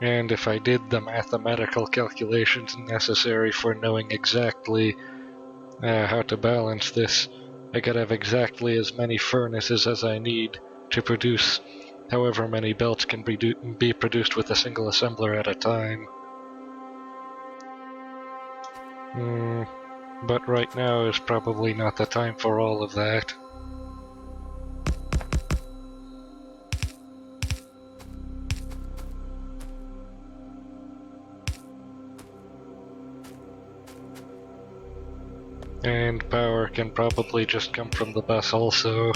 And if I did the mathematical calculations necessary for knowing exactly how to balance this, I could have exactly as many furnaces as I need to produce however many belts can be produced with a single assembler at a time. But right now is probably not the time for all of that. And power can probably just come from the bus also.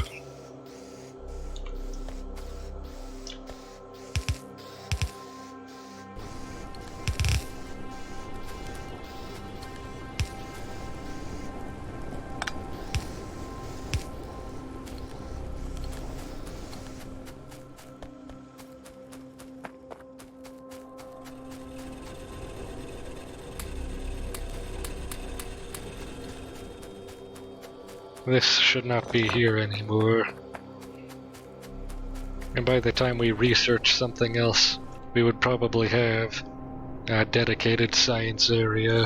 This should not be here anymore. And by the time we research something else, we would probably have a dedicated science area.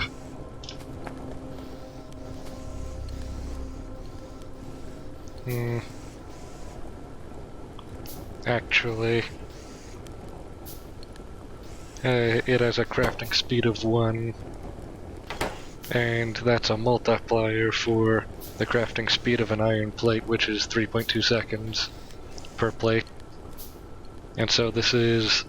Actually, it has a crafting speed of 1, and that's a multiplier for the crafting speed of an iron plate, which is 3.2 seconds per plate. And so this is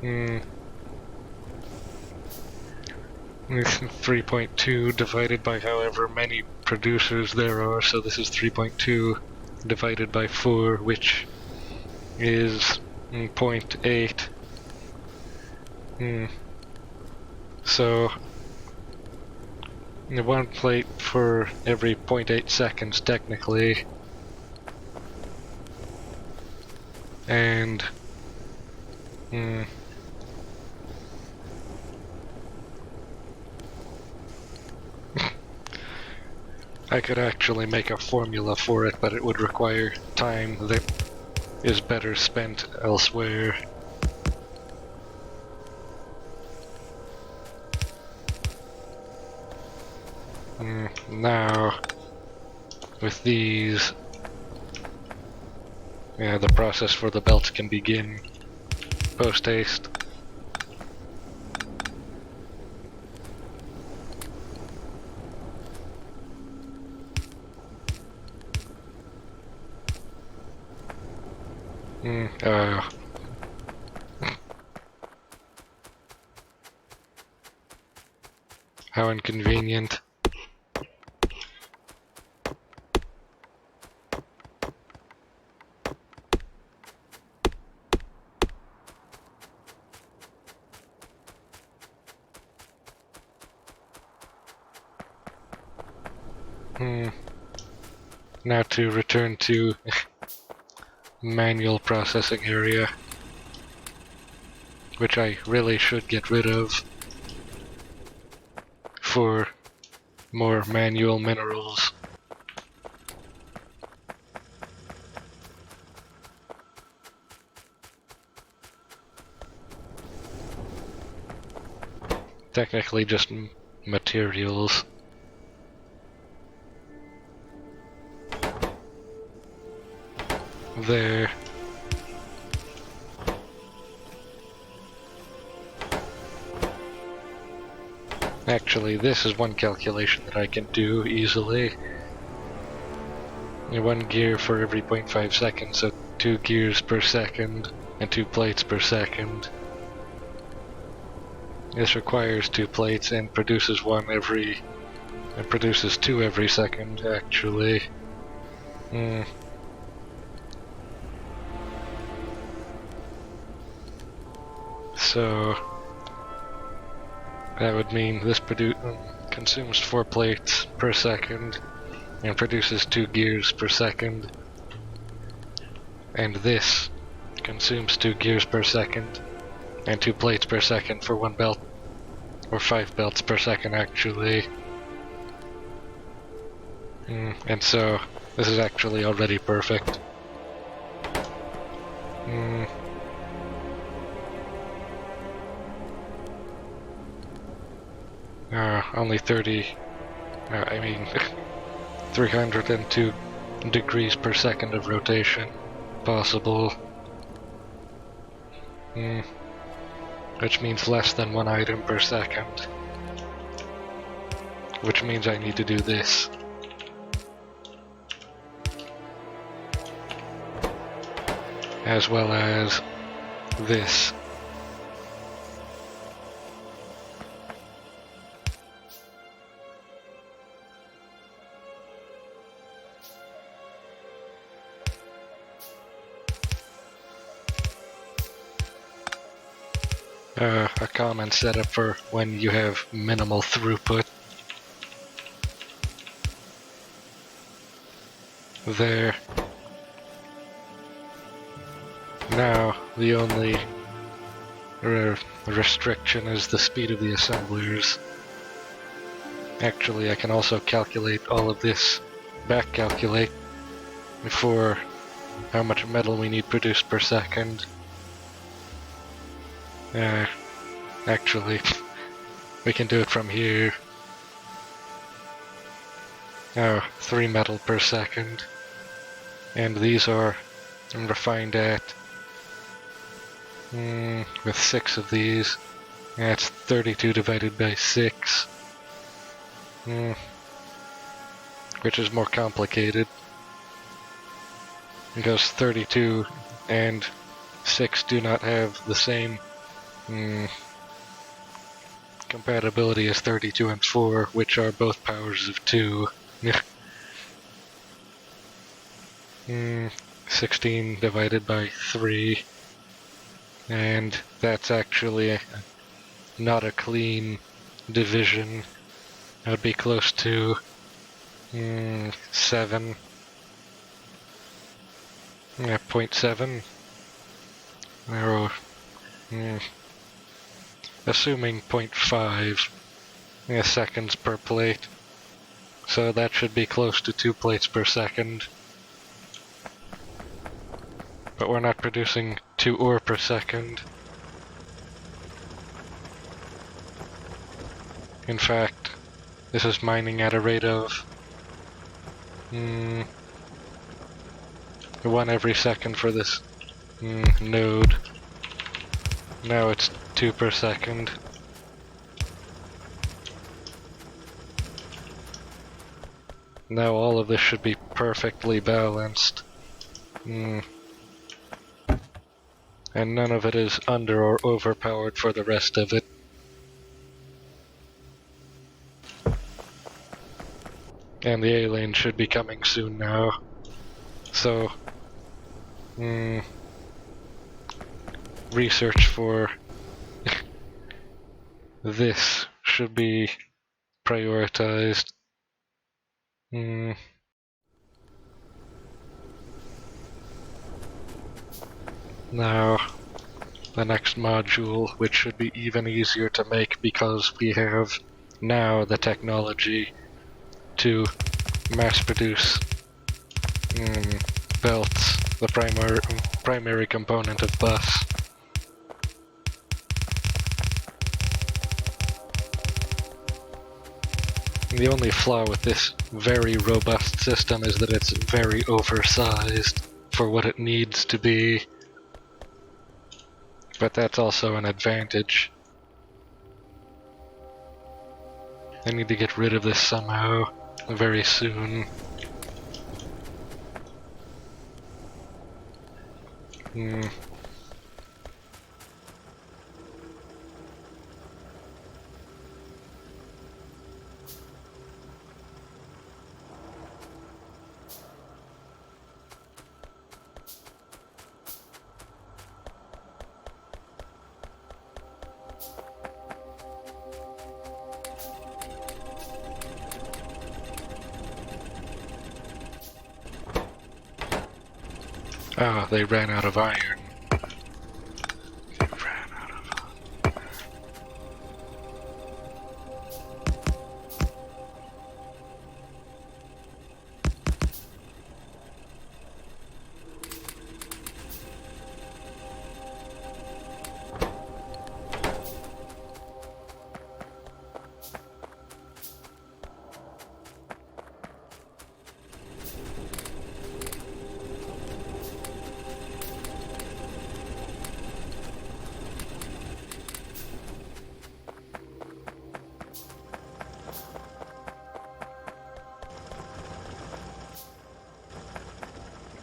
3.2 divided by however many producers there are, so this is 3.2 divided by 4, which is 0.8. So 1 plate for every 0.8 seconds technically. And I could actually make a formula for it, but it would require time that is better spent elsewhere. Now, with these, the process for the belts can begin post-haste. How inconvenient. Now to return to manual processing area, which I really should get rid of for more manual minerals. Technically just materials. There. Actually, this is one calculation that I can do easily. 1 gear for every 0.5 seconds, so 2 gears per second, and 2 plates per second. This requires 2 plates and produces 2 every second, actually. So that would mean this consumes 4 plates per second and produces 2 gears per second. And this consumes 2 gears per second and 2 plates per second for 1 belt, or 5 belts per second actually. And so this is actually already perfect. Only 302 degrees per second of rotation possible. Which means less than 1 item per second. Which means I need to do this. As well as this. A common setup for when you have minimal throughput. There. Now, the only restriction is the speed of the assemblers. Actually, I can also calculate all of this, back calculate, for how much metal we need produced per second. Actually, we can do it from here. 3 metal per second. And these are refined at, with 6 of these, that's 32 divided by 6. Which is more complicated. Because 32 and 6 do not have the same compatibility as 32 and 4, which are both powers of 2. 16 divided by 3, and that's actually not a clean division. That would be close to 7. Yeah, 0.7. Or, assuming 0.5 seconds per plate. So that should be close to 2 plates per second. But we're not producing 2 ore per second. In fact, this is mining at a rate of 1 every second for this node. Now it's 2 per second. Now all of this should be perfectly balanced. And none of it is under or overpowered for the rest of it. And the alien should be coming soon now. So, research for this should be prioritized. Now, the next module, which should be even easier to make because we have now the technology to mass produce belts, the primary component of bus. The only flaw with this very robust system is that it's very oversized for what it needs to be. But that's also an advantage. I need to get rid of this somehow, very soon. Ah, they ran out of iron. They ran out of iron.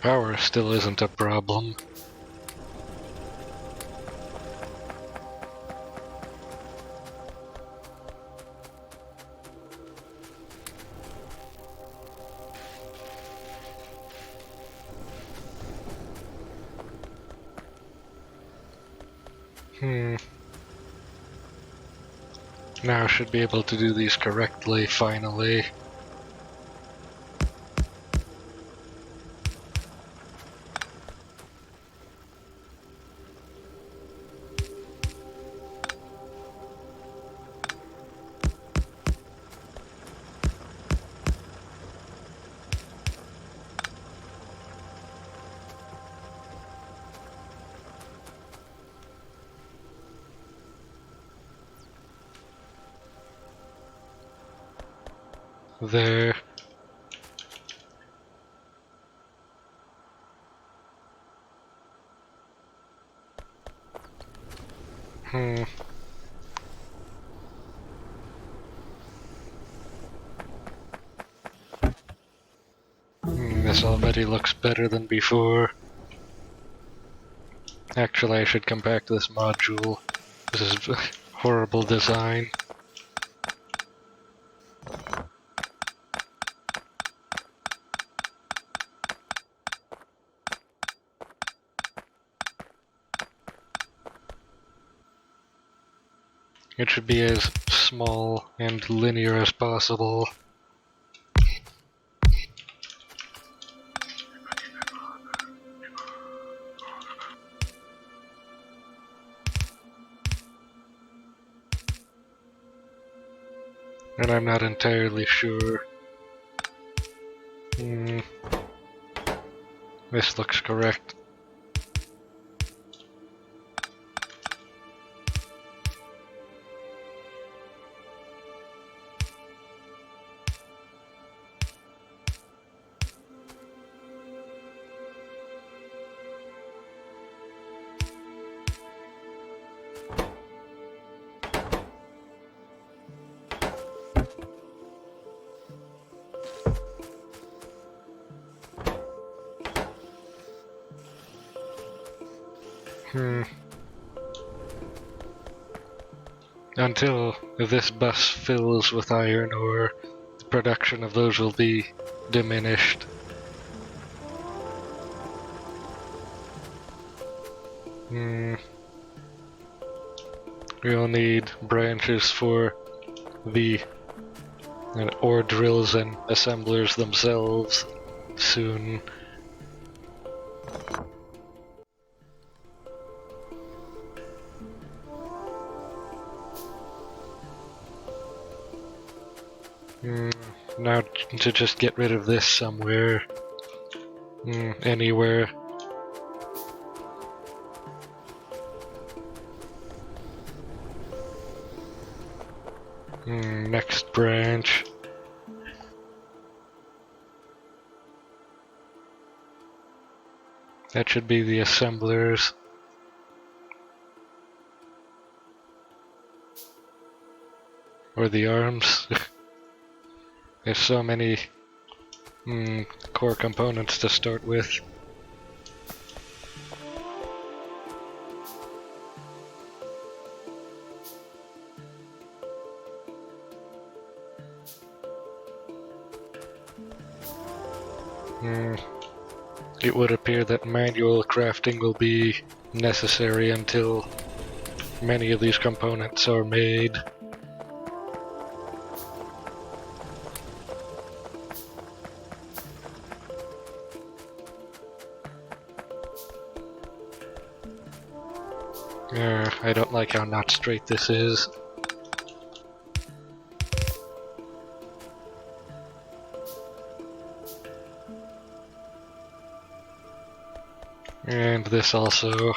Power still isn't a problem. Now I should be able to do these correctly, finally. There. This already looks better than before. Actually, I should come back to this module. This is horrible design. It should be as small and linear as possible. And I'm not entirely sure. This looks correct. Until this bus fills with iron ore, the production of those will be diminished. We'll need branches for the ore drills and assemblers themselves soon. Now to just get rid of this somewhere. Anywhere. Next branch. That should be the assemblers. Or the arms. There's so many core components to start with. It would appear that manual crafting will be necessary until many of these components are made. I don't like how not straight this is. And this also.